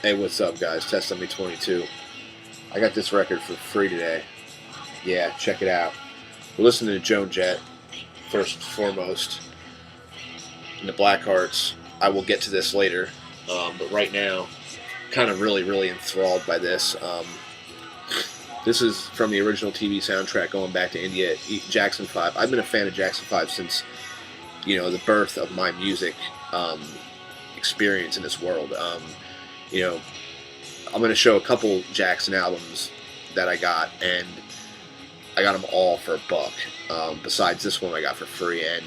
Hey, what's up, guys? Test on Me 22. I got this record for free today. Yeah, check it out. We're listening to Joan Jett, first and foremost, and the Blackhearts. I will get to this later, but right now, kind of really enthralled by this. This is from the original TV soundtrack going back to India, Jackson 5. I've been a fan of Jackson 5 since, the birth of my music experience in this world. I'm going to show a couple Jackson albums that I got, and I got them all for $1. Besides this one I got for free, and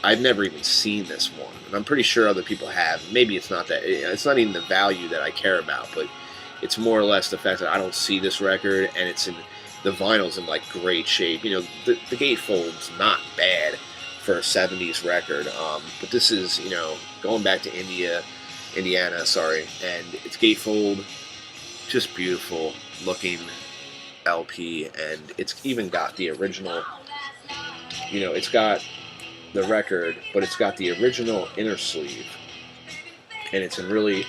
I've never even seen this one, and I'm pretty sure other people have. Maybe it's not that, it's not even the value that I care about, but it's more or less the fact that I don't see this record, and the vinyl's in like great shape. The gatefold's not bad for a 70s record, but this is, going back to Indiana, and it's gatefold, just beautiful looking LP, and it's even got the original, it's got the record, but it's got the original inner sleeve, and it's in really,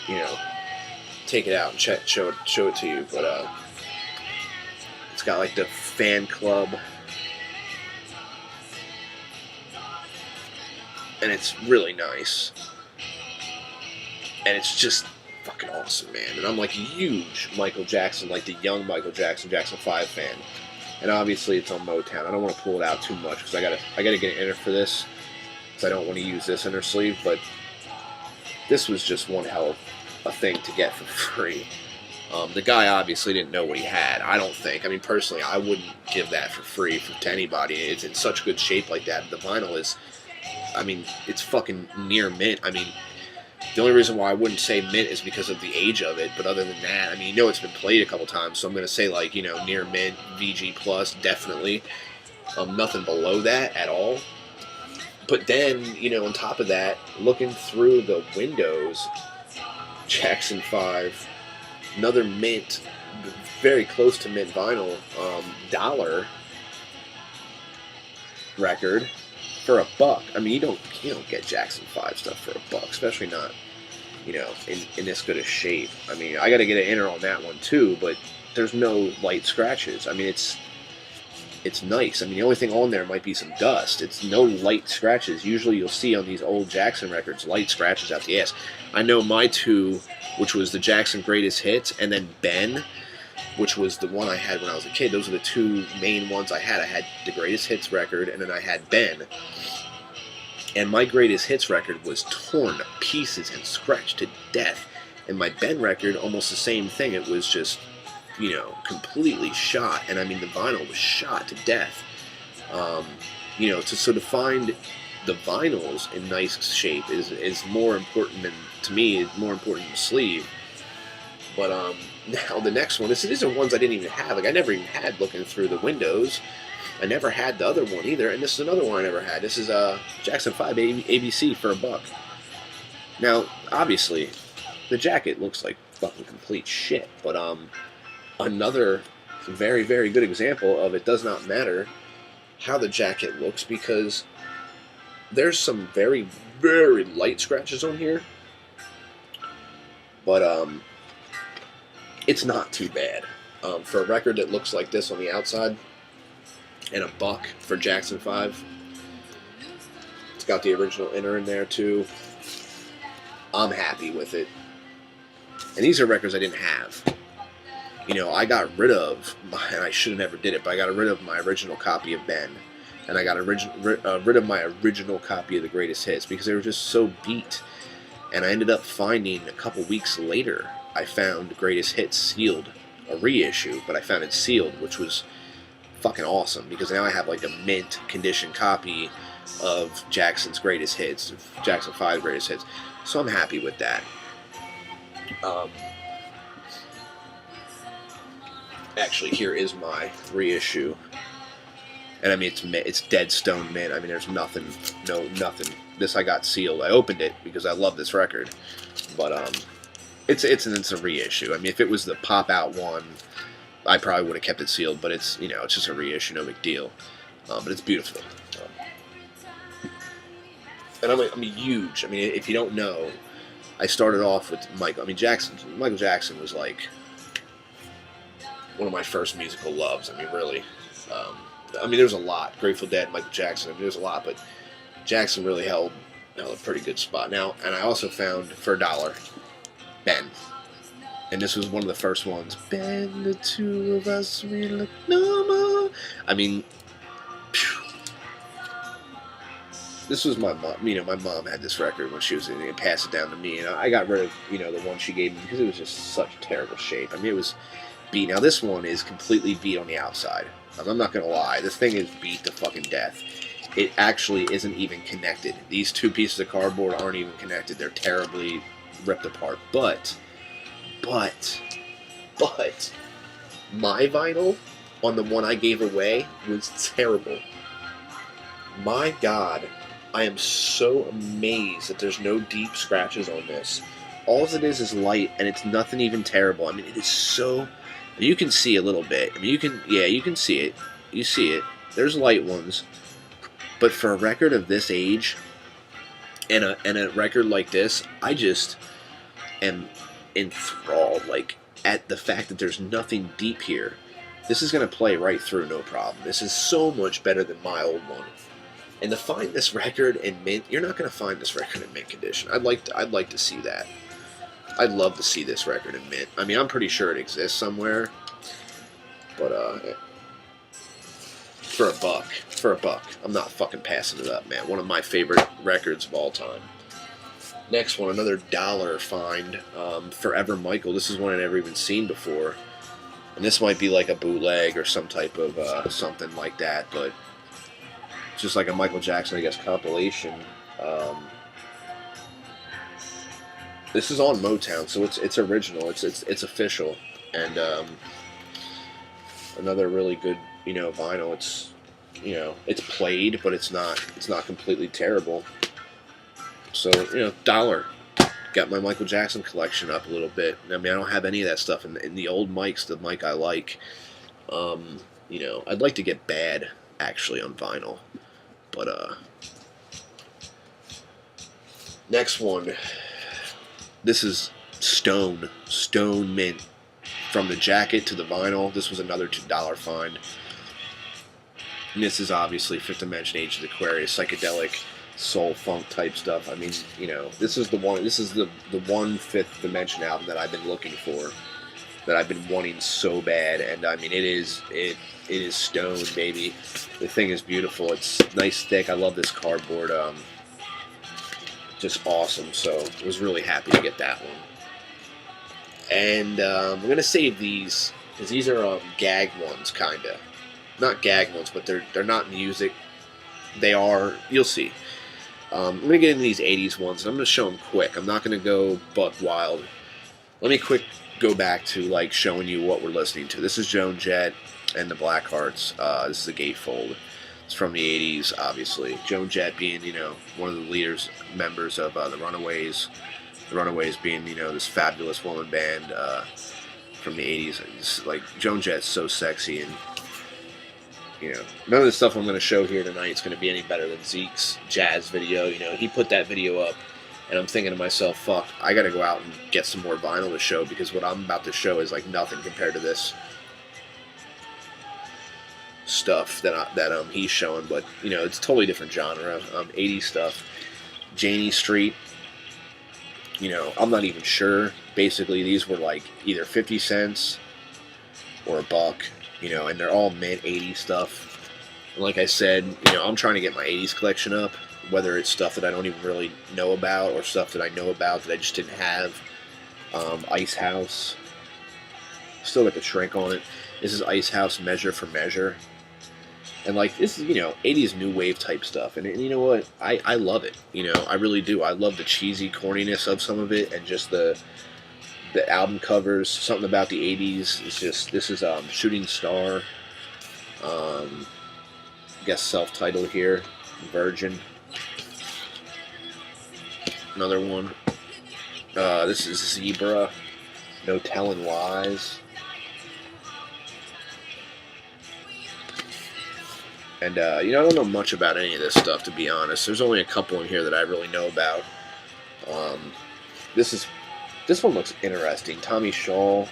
take it out and show it to you, but it's got like the fan club, and it's really nice, and it's just fucking awesome, man. And I'm like a huge Michael Jackson, like the young Michael Jackson, Jackson 5 fan, and obviously it's on Motown. I don't want to pull it out too much because I gotta get an inner for this, because I don't want to use this inner sleeve, but this was just one hell of a thing to get for free. The guy obviously didn't know what he had, I don't think. I mean, personally, I wouldn't give that for free to anybody. It's in such good shape like that. The vinyl is, it's fucking near mint. The only reason why I wouldn't say mint is because of the age of it, but other than that, it's been played a couple times, so I'm going to say, like, near mint, VG+, definitely. Nothing below that at all. But then, on top of that, looking through the windows, Jackson 5, another mint, very close to mint vinyl, dollar record for $1. You don't get Jackson 5 stuff for $1, especially not, in this good a shape. I got to get an inner on that one too, but there's no light scratches. It's nice. The only thing on there might be some dust. It's no light scratches. Usually you'll see on these old Jackson records light scratches out the ass. I know my two, which was the Jackson Greatest Hits, and then Ben, which was the one I had when I was a kid. Those are the two main ones I had. I had the Greatest Hits record, and then I had Ben. And my Greatest Hits record was torn to pieces and scratched to death. And my Ben record, almost the same thing. It was just, completely shot. And the vinyl was shot to death. To find the vinyls in nice shape is more important than, to me, more important than the sleeve. But now the next one, these are ones I didn't even have. Like, I never even had looking through the windows. I never had the other one either, and this is another one I never had. This is Jackson 5 ABC for $1. Now, obviously, the jacket looks like fucking complete shit, but another very good example of it does not matter how the jacket looks, because there's some very light scratches on here, but it's not too bad for a record that looks like this on the outside, and $1 for Jackson 5. It's got the original inner in there too. I'm happy with it. And these are records I didn't have. I got rid of, and I should have never did it, but I got rid of my original copy of Ben, and I got rid of my original copy of the Greatest Hits because they were just so beat. And I ended up finding, a couple weeks later, I found Greatest Hits sealed, a reissue, but I found it sealed, which was fucking awesome, because now I have like a mint condition copy of Jackson's Greatest Hits, Jackson 5 Greatest Hits, so I'm happy with that. Actually, here is my reissue, and it's dead stone mint. There's nothing. This I got sealed. I opened it because I love this record, but it's a reissue. If it was the pop out one, I probably would have kept it sealed, but it's it's just a reissue, no big deal. But it's beautiful. And I'm huge. If you don't know, I started off with Michael. I mean, Michael Jackson was like one of my first musical loves. I mean, really. I mean, there's a lot. Grateful Dead, Michael Jackson. I mean, there's a lot, but Jackson really held a pretty good spot. Now, and I also found for $1, Ben. And this was one of the first ones. Ben, the two of us, we look normal. I mean, phew. This was my mom. You know, my mom had this record when she was in it and passed it down to me. And I got rid of, the one she gave me because it was just such terrible shape. I mean, it was beat. Now, this one is completely beat on the outside. I'm not going to lie. This thing is beat to fucking death. It actually isn't even connected. These two pieces of cardboard aren't even connected. They're terribly ripped apart. But, my vinyl on the one I gave away was terrible. My God, I am so amazed that there's no deep scratches on this. All it is light, and it's nothing even terrible. I mean, it is so... You can see a little bit. I mean, you can see it. You see it. There's light ones. But for a record of this age, and a record like this, I just am enthralled, like, at the fact that there's nothing deep here. This is going to play right through, no problem. This is so much better than my old one. And to find this record in mint, you're not going to find this record in mint condition. I'd like to see that. I'd love to see this record in mint. I mean, I'm pretty sure it exists somewhere. But, for a buck, I'm not fucking passing it up, man. One of my favorite records of all time. Next one, another $1 find. Forever Michael. This is one I'd never even seen before. And this might be like a bootleg or some type of something like that, but just like a Michael Jackson, I guess, compilation. This is on Motown, so it's original. It's official, and another really good vinyl. It's it's played, but it's not completely terrible. So $1. Got my Michael Jackson collection up a little bit. I mean, I don't have any of that stuff in the old mics. The mic I like, I'd like to get Bad actually on vinyl, but next one. This is Stone Mint. From the jacket to the vinyl, this was another $2 find. And this is obviously Fifth Dimension, Age of Aquarius, psychedelic, soul funk type stuff. I mean, this is the one. This is the one Fifth Dimension album that I've been looking for, that I've been wanting so bad. And I mean, it is Stone, baby. The thing is beautiful. It's nice, thick. I love this cardboard. Just awesome. So I was really happy to get that one. And I'm going to save these, because these are gag ones, kind of. Not gag ones, but they're not music. They are, you'll see. I'm going to get into these 80s ones, and I'm going to show them quick. I'm not going to go buck wild. Let me quick go back to like showing you what we're listening to. This is Joan Jett and the Blackhearts. This is a gatefold. It's from the 80s, obviously. Joan Jett being, one of the members of the Runaways. The Runaways being, this fabulous woman band from the 80s. It's like, Joan Jett's so sexy, and, none of the stuff I'm going to show here tonight is going to be any better than Zeke's jazz video. He put that video up, and I'm thinking to myself, fuck, I got to go out and get some more vinyl to show, because what I'm about to show is like nothing compared to this stuff that he's showing. But, it's a totally different genre. 80s stuff. Janie Street. I'm not even sure. Basically, these were like either 50 cents or $1, and they're all mid-80s stuff. And like I said, I'm trying to get my 80s collection up, whether it's stuff that I don't even really know about or stuff that I know about that I just didn't have. Ice House. Still got the shrink on it. This is Ice House Measure for Measure. And like, this is, 80s new wave type stuff. And you know what? I love it. I really do. I love the cheesy corniness of some of it, and just the album covers. Something about the 80s. It's just, this is Shooting Star. I guess self-titled here. Virgin. Another one. This is Zebra. No Telling Lies. And, I don't know much about any of this stuff, to be honest. There's only a couple in here that I really know about. This one looks interesting. Tommy Shaw,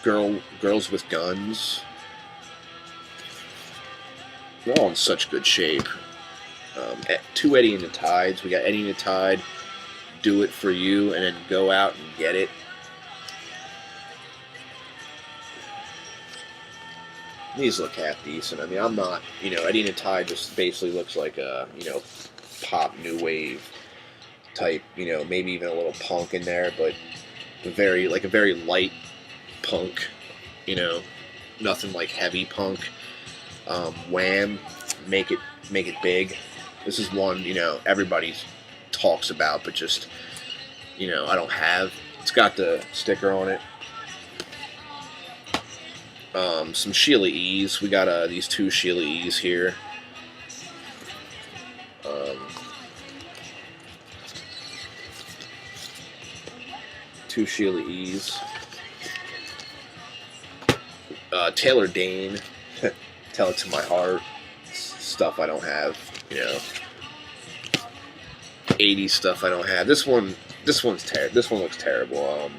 Girls with Guns. They're all in such good shape. Two Eddie and the Tides. We got Eddie and the Tide, Do It For You, and then Go Out and Get It. These look half decent. I mean, I'm not, Eddie and the Tide just basically looks like a, pop new wave type, maybe even a little punk in there, but a very light punk, nothing like heavy punk. Wham, Make It Big. This is one, everybody talks about, but just, I don't have. It's got the sticker on it. Some Sheila E's. We got these two Sheila E's here. Two Sheila E's. Taylor Dane. Tell It To My Heart. Stuff I don't have. 80s stuff I don't have. This one looks terrible.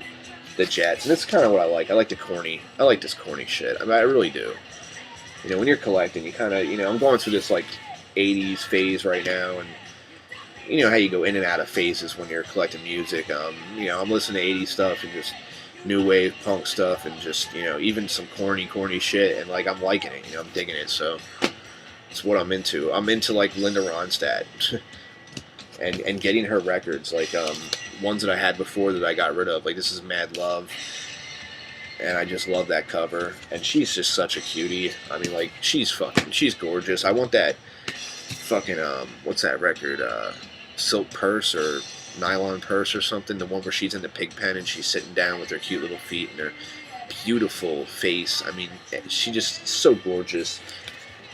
The Jets, and that's kind of what I like. I like this corny shit. I mean, I really do. When you're collecting, you kind of, I'm going through this like 80s phase right now, and you know how you go in and out of phases when you're collecting music. I'm listening to 80s stuff and just new wave punk stuff, and just even some corny shit, and like I'm liking it. I'm digging it. So it's what I'm into. I'm into like Linda Ronstadt. And getting her records, like ones that I had before that I got rid of, like this is Mad Love, and I just love that cover, and she's just such a cutie. I mean, like she's gorgeous. I want that fucking what's that record? Silk Purse or Nylon Purse or something. The one where she's in the pig pen and she's sitting down with her cute little feet and her beautiful face. I mean, she just so gorgeous.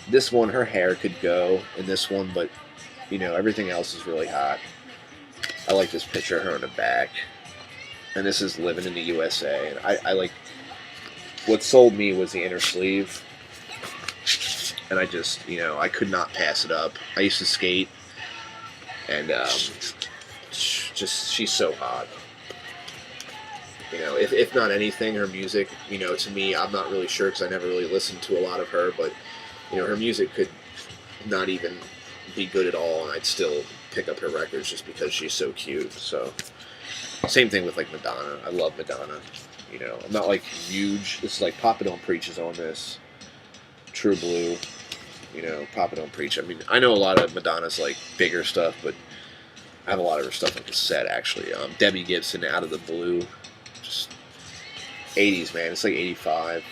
This one, her hair could go in this one, but everything else is really hot. I like this picture of her on the back. And this is Living in the USA. And I like... What sold me was the inner sleeve. And I just, I could not pass it up. I used to skate. And, she's so hot. If not anything, her music, to me, I'm not really sure because I never really listened to a lot of her. But, her music could not even be good at all, and I'd still pick up her records just because she's so cute. So same thing with like Madonna. I love Madonna. I'm not like huge. This is like Papa Don't Preach is on this. True Blue. Papa Don't Preach. I mean, I know a lot of Madonna's like bigger stuff, but I have a lot of her stuff on cassette actually. Debbie Gibson, Out of the Blue. Just 80s, man. It's like 85.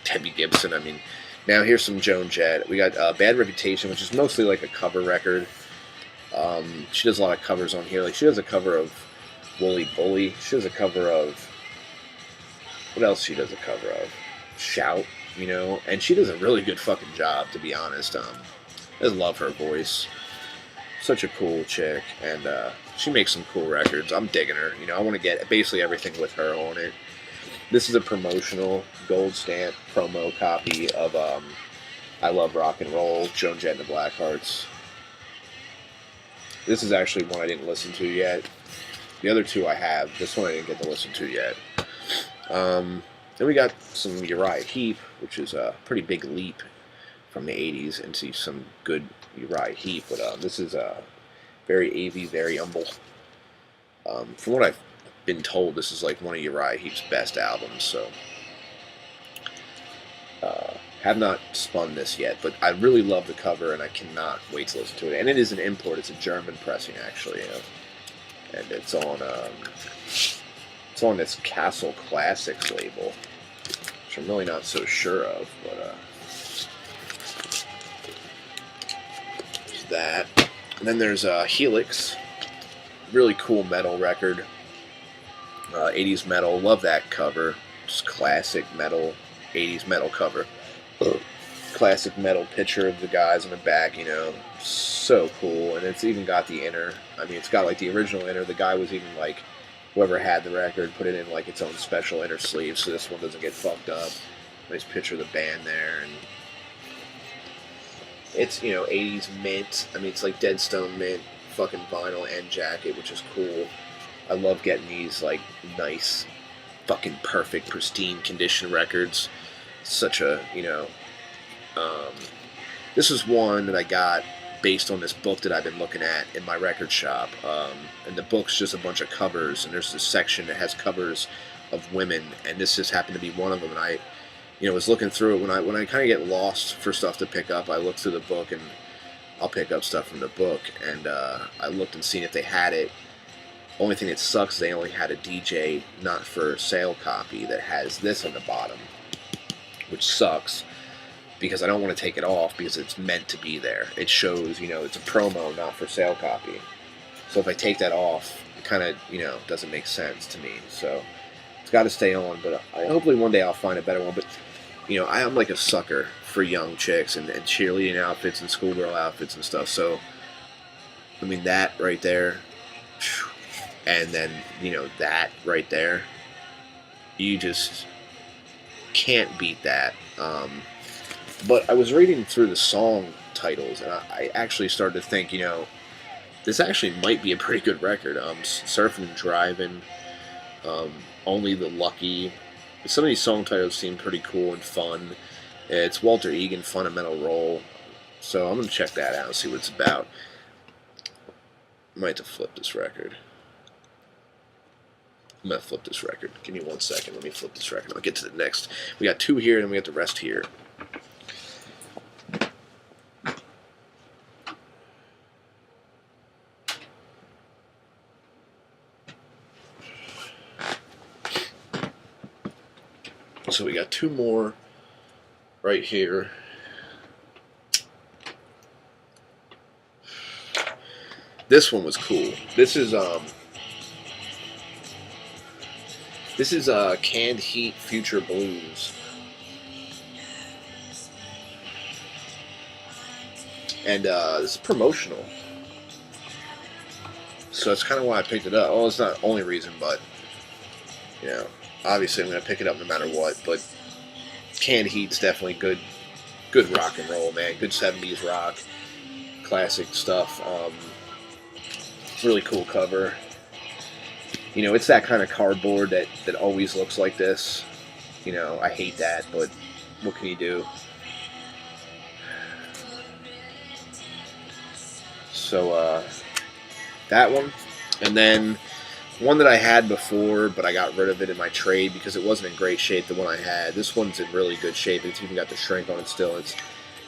Debbie Gibson. I mean, now here's some Joan Jett. We got Bad Reputation, which is mostly like a cover record. She does a lot of covers on here. Like she does a cover of Wooly Bully. She does a cover of... What else she does a cover of? Shout, And she does a really good fucking job, to be honest. I just love her voice. Such a cool chick. And she makes some cool records. I'm digging her. I want to get basically everything with her on it. This is a promotional gold stamp promo copy of I Love Rock and Roll, Joan Jett and the Blackhearts. This is actually one I didn't listen to yet. The other two I have. This one I didn't get to listen to yet. Then we got some Uriah Heep, which is a pretty big leap from the 80s into some good Uriah Heep. But this is very AV, very humble. From what I've been told, this is like one of Uriah Heep's best albums, so have not spun this yet, but I really love the cover and I cannot wait to listen to it. And it is an import. It's a German pressing actually, and it's on this Castle Classics label, which I'm really not so sure of, but there's that. And then there's Helix, really cool metal record. 80s metal, love that cover. Just classic metal, 80s metal cover. Classic metal picture of the guys on the back, so cool. And it's even got the inner. I mean, it's got like the original inner. The guy was even like, whoever had the record put it in like its own special inner sleeve, so this one doesn't get fucked up. Nice picture of the band there, and it's 80s mint. I mean, it's like Dead Stone mint, fucking vinyl end jacket, which is cool. I love getting these like nice, fucking perfect, pristine condition records. Such a, this is one that I got based on this book that I've been looking at in my record shop. And the book's just a bunch of covers, and there's this section that has covers of women, and this just happened to be one of them. And I, was looking through it when I kind of get lost for stuff to pick up. I look through the book, and I'll pick up stuff from the book. And I looked and seen if they had it. Only thing that sucks is they only had a DJ not for sale copy that has this on the bottom, which sucks because I don't want to take it off because it's meant to be there. It shows, it's a promo, not for sale copy. So if I take that off, it kind of, doesn't make sense to me. So it's got to stay on, but hopefully one day I'll find a better one. But, I'm like a sucker for young chicks and cheerleading outfits and schoolgirl outfits and stuff. So, I mean, that right there, and then, that right there, you just can't beat that. But I was reading through the song titles, and I actually started to think, this actually might be a pretty good record. Surfing and Driving, Only the Lucky. Some of these song titles seem pretty cool and fun. It's Walter Egan, Fundamental Role. So I'm going to check that out and see what it's about. I might have to flip this record. I'm going to flip this record. Give me 1 second. Let me flip this record. I'll get to the next. We got 2 here, and we got the rest here. So we got 2 more right here. This one was cool. This is Canned Heat Future Blues. And this is promotional. So that's kind of why I picked it up. Well, it's not the only reason, but, obviously I'm going to pick it up no matter what. But Canned Heat's definitely good rock and roll, man. Good 70s rock. Classic stuff. Really cool cover. It's that kind of cardboard that always looks like this. I hate that, but what can you do? So, that one. And then one that I had before, but I got rid of it in my trade because it wasn't in great shape, the one I had. This one's in really good shape. It's even got the shrink on it still. It's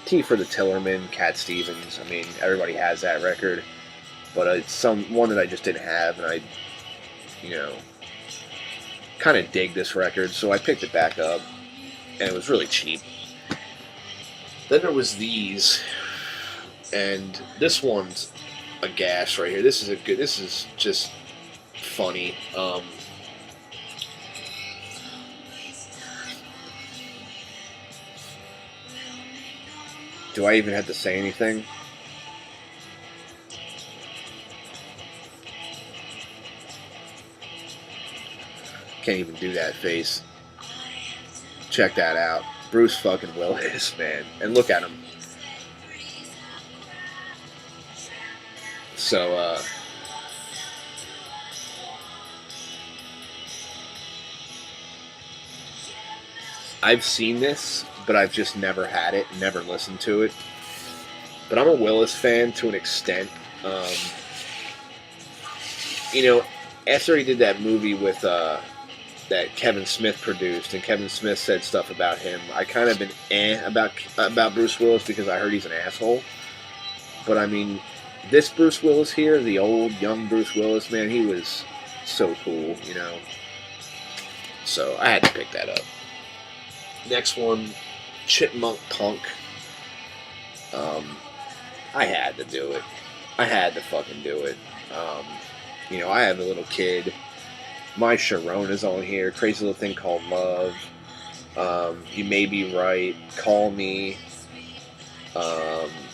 Tea for the Tillerman, Cat Stevens. I mean, everybody has that record. But it's one that I just didn't have, and I, kind of dig this record, so I picked it back up, and it was really cheap. Then there was these, and this one's a gas right here. This is just funny. Do I even have to say anything? Can't even do that face. Check that out. Bruce fucking Willis, man. And look at him. So, I've seen this, but I've just never had it, never listened to it. But I'm a Willis fan to an extent. After he did that movie with, that Kevin Smith produced, and Kevin Smith said stuff about him, I kind of been about Bruce Willis because I heard he's an asshole. But I mean, this Bruce Willis here, the old young Bruce Willis, man, he was so cool, So I had to pick that up. Next one, Chipmunk Punk. I had to do it. I had to fucking do it. I have a little kid. My Sharona's on here. Crazy Little Thing Called Love. You May Be Right. Call Me.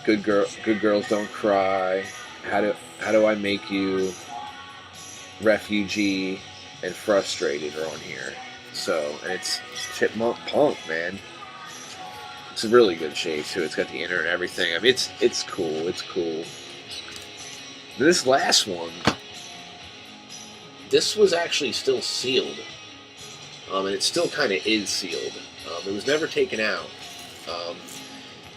Good Girls Don't Cry. How do I Make You? Refugee and Frustrated are on here. So, and it's Chipmunk Punk, man. It's in really good shape too. It's got the inner and everything. I mean, it's cool. It's cool. This last one, this was actually still sealed. And it still kind of is sealed. It was never taken out.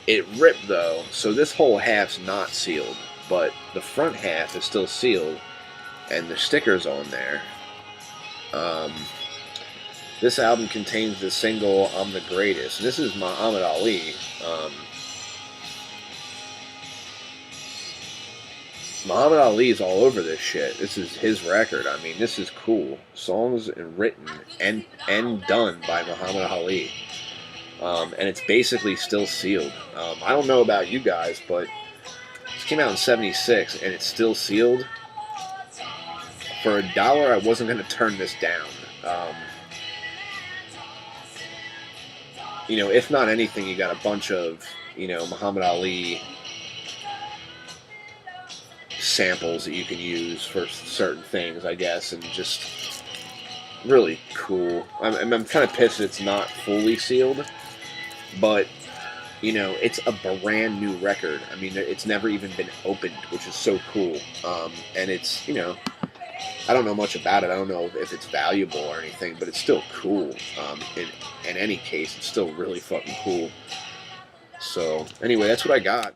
It ripped though, so this whole half's not sealed, but the front half is still sealed, and the sticker's on there. This album contains the single "I'm the Greatest." This is Muhammad Ali. Muhammad Ali's all over this shit. This is his record. I mean, this is cool. Songs written and done by Muhammad Ali. And it's basically still sealed. I don't know about you guys, but this came out in '76 and it's still sealed. For $1, I wasn't going to turn this down. You know, if not anything, you got a bunch of, you know, Muhammad Ali samples that you can use for certain things, I guess, and just really cool. I'm kind of pissed it's not fully sealed, but, you know, it's a brand new record. I mean, it's never even been opened, which is so cool. And it's, you know, I don't know much about it. I don't know if it's valuable or anything, but it's still cool. In any case, it's still really fucking cool. So, anyway, that's what I got.